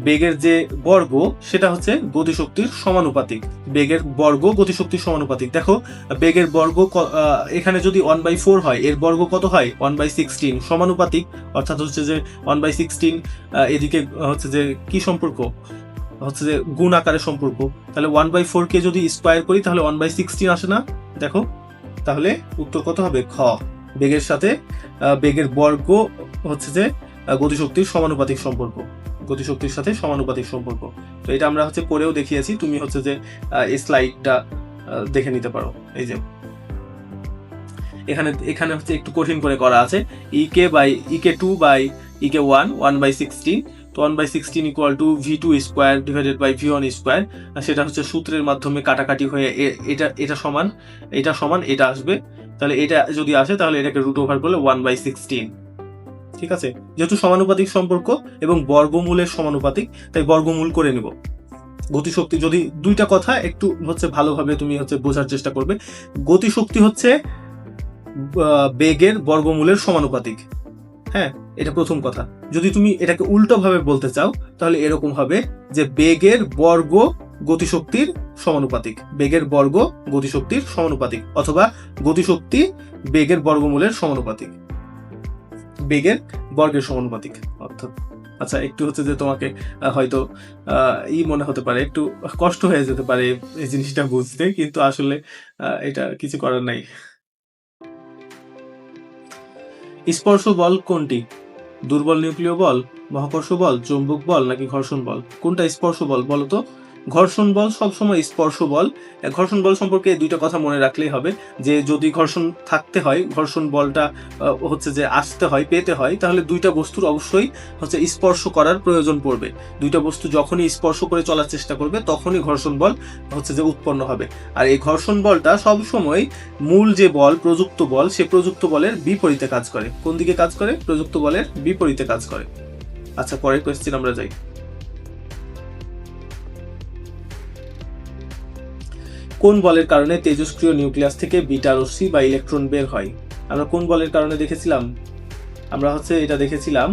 বেগের যে বর্গ সেটা হচ্ছে গতিশক্তির সমানুপাতিক। বেগের বর্গ গতিশক্তির সমানুপাতিক। দেখো, বেগের বর্গ এখানে যদি 1/4 হয়, এর বর্গ কত হয় 1/16 সমানুপাতিক, অর্থাৎ হচ্ছে যে 1/16 এদিকে হচ্ছে যে কি সম্পর্ক হচ্ছে যে গুণ আকারের সম্পর্ক। তাহলে 1/4 কে যদি স্কোয়ার করি তাহলে 1/16 আসে না? দেখো, তাহলে উত্তর কত হবে? খ। বেগের সাথে বেগের বর্গ হচ্ছে যে গতিশক্তির সমানুপাতিক সম্পর্ক, গতিশক্তির সাথে সমানুপাতিক সম্পর্ক। তো এটা আমরা হচ্ছে পরেও দেখিয়েছি, তুমি হচ্ছে যে এই স্লাইডটা দেখে নিতে পারো। এই যে এখানে হচ্ছে একটু কঠিন করে করা আছে, EK2 বাই EK1 1/16। তো 1/16 equal to V2 square divided by V1 square. সেটা হচ্ছে সূত্রের মাধ্যমে কাটাকাটি হয়ে এটা সমান এটা আসবে। তাহলে এটা যদি আসে তাহলে এটাকে রুট ওভার করলে 1/16। ঠিক আছে, যেহেতু সমানুপাতিক সম্পর্ক এবং বর্গমূলের সমানুপাতিক, তাই বর্গমূল করে নিব। গতিশক্তি যদি দুইটা কথা একটু হচ্ছে ভালোভাবে তুমি হচ্ছে বোঝার চেষ্টা করবে। গতিশক্তি হচ্ছে বেগের বর্গমূলের সমানুপাতিক। হ্যাঁ, এটা প্রথম কথা। যদি তুমি এটাকে উল্টো ভাবে বলতে চাও তাহলে এরকম হবে যে বেগের বর্গ গতিশক্তির সমানুপাতিক, বেগের বর্গ গতিশক্তির সমানুপাতিক, অথবা গতিশক্তি বেগের বর্গমূলের সমানুপাতিক, বেগের বর্গের সমানুপাতিক অর্থাৎ। আচ্ছা, একটু হচ্ছে যে তোমাকে হয়তো মনে হতে পারে, একটু কষ্ট হয়ে যেতে পারে এই জিনিসটা বুঝতে, কিন্তু আসলে এটা কিছু করার নাই। স্পর্শ বল কোনটি? দুর্বল নিউক্লিয় বল, মহাকর্ষ বল, চৌম্বক বল নাকি ঘর্ষণ বল? কোনটা স্পর্শ বল বলো তো? ঘর্ষণ বল সবসময় স্পর্শ বল। ঘর্ষণ বল সম্পর্কে দুইটা কথা মনে রাখলেই হবে, যে যদি ঘর্ষণ থাকতে হয়, ঘর্ষণ বলটা হচ্ছে যে আসতে হয়, পেতে হয়, তাহলে দুইটা বস্তুর অবশ্যই হচ্ছে স্পর্শ করার প্রয়োজন পড়বে। দুইটা বস্তু যখনই স্পর্শ করে চলার চেষ্টা করবে তখনই ঘর্ষণ বল হচ্ছে যে উৎপন্ন হবে। আর এই ঘর্ষণ বলটা সবসময় মূল যে বল, প্রযুক্ত বল, সে প্রযুক্ত বলের বিপরীতে কাজ করে। কোন দিকে কাজ করে? প্রযুক্ত বলের বিপরীতে কাজ করে। আচ্ছা, পরের কোয়েশ্চেন আমরা যাই। কোন বলের কারণে তেজস্ক্রিয় নিউক্লিয়াস থেকে বিটা রশ্মি বা ইলেকট্রন বের হয়? আমরা কোন বলের কারণে দেখেছিলাম? আমরা হচ্ছে এটা দেখেছিলাম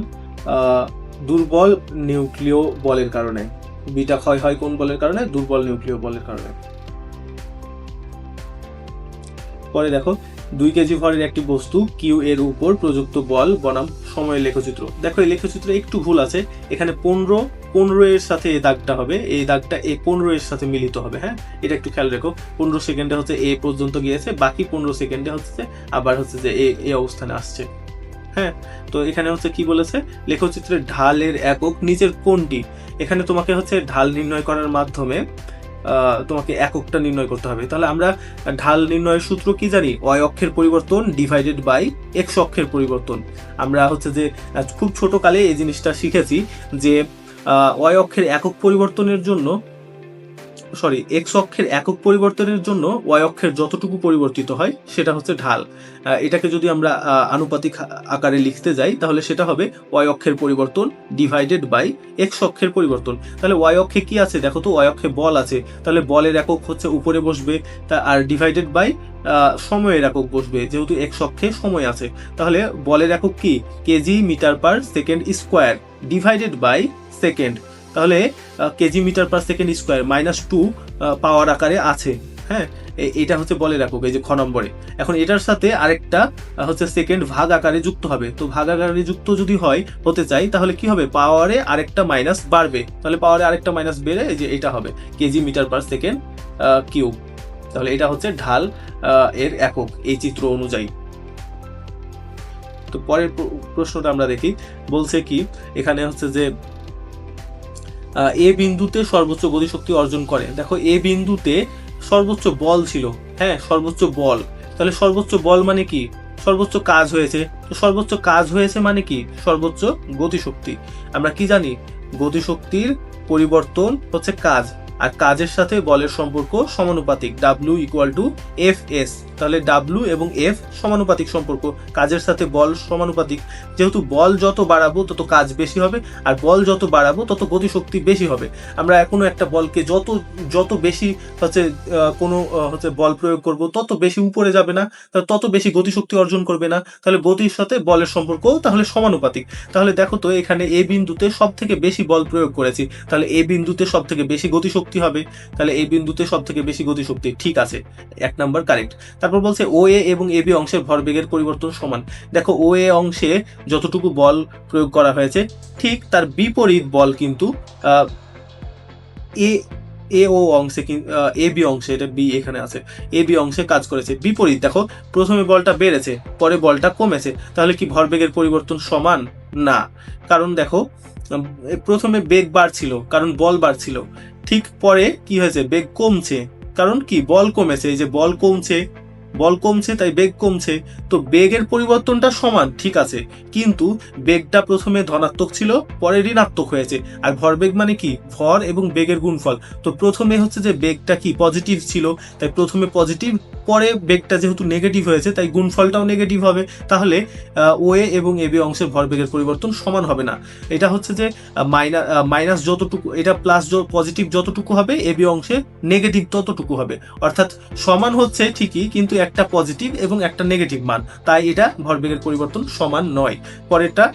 দুর্বল নিউক্লিয় বলের কারণে। বিটা ক্ষয় হয় কোন বলের কারণে? দুর্বল নিউক্লিয় বলের কারণে। পরে দেখো, 2 কেজি ভরের একটি বস্তু কিউ এর উপর প্রযুক্ত বল বনাম সময়ের লেখচিত্র। দেখো, এই লেখচিত্রে একটু ভুল আছে। এখানে 15 এর সাথে এই দাগটা হবে, এই দাগটা এই 15 এর সাথে মিলিত হবে। হ্যাঁ, এটা একটু খেয়াল রেখো। 15 সেকেন্ডে হচ্ছে এ পর্যন্ত গিয়েছে, বাকি 15 সেকেন্ডে হচ্ছে আবার হচ্ছে যে এই অবস্থানে আসছে। হ্যাঁ, তো এখানে হচ্ছে কি বলেছে, লেখচিত্রের ঢালের একক নিচের কোনটি? এখানে তোমাকে হচ্ছে ঢাল নির্ণয় করার মাধ্যমে তোমাকে এককটা নির্ণয় করতে হবে। তাহলে আমরা ঢাল নির্ণয়ের সূত্র কি জানি? ওয়াই অক্ষের পরিবর্তন ডিভাইডেড বাই এক্স অক্ষের পরিবর্তন। আমরা হচ্ছে যে খুব ছোট কালে এই জিনিসটা শিখেছি যে ওয়াই অক্ষের একক পরিবর্তনের জন্য, এক্স অক্ষের একক পরিবর্তনের জন্য ওয়াই অক্ষের যতটুকু পরিবর্তিত হয় সেটা হচ্ছে ঢাল। এটাকে যদি আমরা আনুপাতিক আকারে লিখতে যাই তাহলে সেটা হবে ওয়াই অক্ষের পরিবর্তন ডিভাইডেড বাই এক্স অক্ষের পরিবর্তন। তাহলে ওয়াই অক্ষে কি আছে? দেখো তো, ওয়াই অক্ষে বল আছে, তাহলে বলের একক হচ্ছে উপরে বসবে, আর ডিভাইডেড বাই সময়ের একক বসবে, যেহেতু এক্স অক্ষে সময় আছে। তাহলে বলের একক কি? KG metre per second square divided by second. তাহলে KG metre per second square -2 power আকারে আছে। হ্যাঁ, এটা হচ্ছে বলের একক, এই যে খ নম্বরে। এখন এটার সাথে আরেকটা হচ্ছে সেকেন্ড ভাগ আকারে যুক্ত হবে। তো ভাগ আকারে যুক্ত যদি হতে চাই তাহলে কি হবে? পাওয়ারে আরেকটা মাইনাস বাড়বে, তাহলে পাওয়ারে আরেকটা মাইনাস বেড়ে এই যে এটা হবে KG metre per second cube. তাহলে এটা হচ্ছে ঢাল এর একক এই চিত্র অনুযায়ী। তো পরের প্রশ্নটা আমরা দেখি, বলছে কি এখানে হচ্ছে যে এ বিন্দুতে সর্বোচ্চ গতিশক্তি অর্জন করে। দেখো, এ বিন্দুতে সর্বোচ্চ বল ছিল। হ্যাঁ, সর্বোচ্চ বল। তাহলে সর্বোচ্চ বল মানে কি? সর্বোচ্চ কাজ হয়েছে। তো সর্বোচ্চ কাজ হয়েছে মানে কি? সর্বোচ্চ গতিশক্তি। আমরা কি জানি? গতিশক্তির পরিবর্তন হচ্ছে কাজ, আর কাজের সাথে বলের সম্পর্ক সমানুপাতিক, W = Fs। তাহলে W এবং F সমানুপাতিক সম্পর্ক, কাজের সাথে বল সমানুপাতিক। যেহেতু বল যত বাড়াবো তত কাজ বেশি হবে, আর বল যত বাড়াবো তত গতিশক্তি বেশি হবে। আমরা এখনো একটা বলকে যত বেশি হচ্ছে কোনো হচ্ছে বল প্রয়োগ করব, তত বেশি উপরে যাবে না, তত বেশি গতিশক্তি অর্জন করবে না। তাহলে গতির সাথে বলের সম্পর্কও তাহলে সমানুপাতিক। তাহলে দেখো তো, এখানে এ বিন্দুতে সব থেকে বেশি বল প্রয়োগ করেছি, তাহলে এ বিন্দুতে সব থেকে বেশি গতিশক্তি হবে। তাহলে এই বিন্দুতে সব থেকে বেশি গতিশক্তি, ঠিক আছে, 1 নাম্বার কারেক্ট। তারপর বলছে ও এ এবং এ বি অংশের ভরবেগের পরিবর্তন সমান। দেখো, ও এ অংশে যতটুকু বল প্রয়োগ করা হয়েছে ঠিক তার বিপরীত বল কিন্তু এ ও অংশে, এ বি অংশে, এটা বি এখানে আছে, এ বি অংশে কাজ করেছে বিপরীত। দেখো, প্রথমে বলটা বেড়েছে, পরে বলটা কমেছে, তাহলে কি ভরবেগের পরিবর্তন সমান? না। কারণ দেখো, প্রথমে বেগ বাড়ছিল কারণ বল বাড়ছিল, ঠিক পরে কি হয়েছে? বেগ কমছে, কারণ কি? বল কমেছে। এই যে বল কমছে তাই বেগ কমছে। তো বেগের পরিবর্তনটা সমান, ঠিক আছে, কিন্তু বেগটা প্রথমে ধনাত্মক ছিল, পরে ঋণাত্মক হয়েছে। আর ভরবেগ মানে কি? ভর এবং বেগের গুণফল। তো প্রথমে হচ্ছে যে বেগটা কি পজিটিভ ছিল, তাই প্রথমে পজিটিভ, পরে বেগটা যেহেতু নেগেটিভ হয়েছে তাই গুণফলটাও নেগেটিভ হবে। তাহলে ও এ এবং এ বি অংশের ভরবেগের পরিবর্তন সমান হবে না। এটা হচ্ছে যে মাইনাস যতটুকু, এটা প্লাস পজিটিভ যতটুকু হবে, এ বি অংশে নেগেটিভ ততটুকু হবে। অর্থাৎ সমান হচ্ছে ঠিকই, কিন্তু একটা পজিটিভ এবং একটা নেগেটিভ মান, তাই এটা ভরবেগের পরিবর্তন সমান নয়। পরেরটা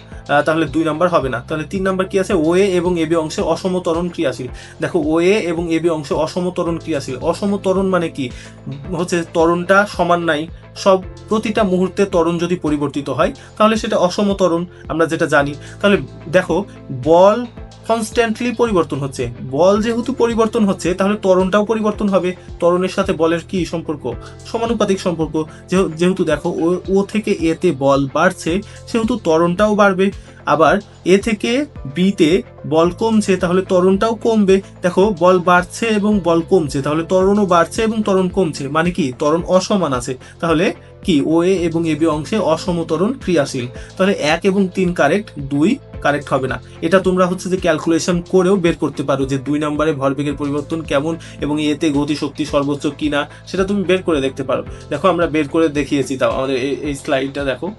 তাহলে 2 নাম্বার হবে না। তাহলে 3 নাম্বার কি আছে? ও এ এবং এ বি অংশে অসম ত্বরণ ক্রিয়াশীল। দেখো, ও এ এবং এ বি অংশে অসম ত্বরণ ক্রিয়াশীল। অসম ত্বরণ মানে কি? হচ্ছে ত্বরণটা সমান নাই, সব প্রতিটা মুহূর্তে ত্বরণ যদি পরিবর্তিত হয় তাহলে সেটা অসম ত্বরণ, আমরা যেটা জানি। তাহলে দেখো, বল কনস্ট্যান্টলি পরিবর্তন হচ্ছে, বল যেহেতু পরিবর্তন হচ্ছে তাহলে ত্বরণটাও পরিবর্তন হবে। ত্বরণের সাথে বলের কি সম্পর্ক? সমানুপাতিক সম্পর্ক। যেহেতু দেখো, ও থেকে এ তে বল বাড়ছে, সেহেতু ত্বরণটাও বাড়বে। আবার এ থেকে বি তে বল কমছে, তাহলে ত্বরণটাও কমবে। দেখো, বল বাড়ছে এবং বল কমছে, তাহলে ত্বরণও বাড়ছে এবং ত্বরণ কমছে, মানে কি? ত্বরণ অসমান আছে। তাহলে কি? ও এ এবং এ বি অংশে অসম ত্বরণ ক্রিয়াশীল। তাহলে 1 এবং 3 কারেক্ট, 2 কারেক্ট হবে না। এটা তোমরা হচ্ছে যে ক্যালকুলেশন করেও বের করতে পারো যে 2 নম্বরে ভরবেগের পরিবর্তন কেমন এবং এতে গতিশক্তি সর্বোচ্চ কিনা, সেটা তুমি বের করে দেখতে পারো। দেখো, আমরা বের করে দেখিয়েছি। তাও আমাদের এই স্লাইডটা দেখো।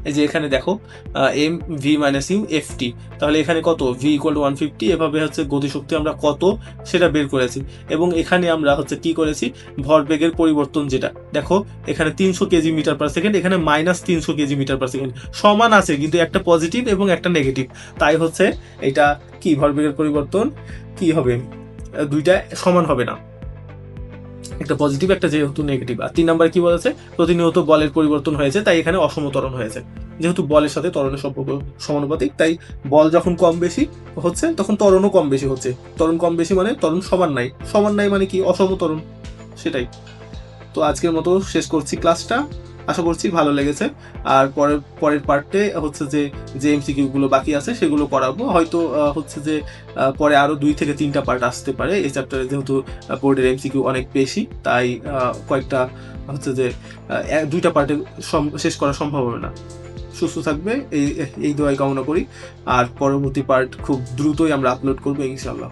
এই যে এখানে দেখো, m v minus u f t, তাহলে এখানে কত? ভি = 150। এভাবে হচ্ছে গতিশক্তি আমরা কত সেটা বের করেছি। এবং এখানে আমরা হচ্ছে কি করেছি? ভরবেগের পরিবর্তন যেটা, দেখো এখানে 300 কেজি মিটার পার সেকেন্ড, এখানে -300 কেজি মিটার পার সেকেন্ড, সমান আছে কিন্তু একটা পজিটিভ এবং একটা নেগেটিভ। তাই হচ্ছে এটা কি? ভরবেগের পরিবর্তন কি হবে? দুইটা সমান হবে না, একটা পজিটিভ একটা যেহেতু নেগেটিভ। আর 3 নাম্বার কি বলেছে? প্রতিনিয়ত বলের পরিবর্তন হয়েছে, তাই এখানে অসম ত্বরণ হয়েছে। যেহেতু বলের সাথে ত্বরণের সম্পর্ক সমানুপাতিক, তাই বল যখন কম বেশি হচ্ছে তখন ত্বরণও কম বেশি হচ্ছে। ত্বরণ কম বেশি মানে ত্বরণ সমান নাই, সমান নাই মানে কি? অসম ত্বরণ, সেটাই। তো আজকের মতো শেষ করছি ক্লাসটা, আশা করছি ভালো লেগেছে। আর পরের পার্টে হচ্ছে যে এমসিকিউ গুলো বাকি আছে সেগুলো করাবো। হয়তো হচ্ছে যে পরে আরো 2 থেকে 3টা পার্ট আসতে পারে এই চ্যাপ্টারে, যেহেতু বোর্ডের এমসিকিউ অনেক বেশি, তাই কয়েকটা হচ্ছে যে 2টা পার্টে শেষ করা সম্ভব হবে না। সুস্থ থাকবে এই দোয়াই কামনা করি। আর পরবর্তী পার্ট খুব দ্রুতই আমরা আপলোড করবো ইনশাআল্লাহ।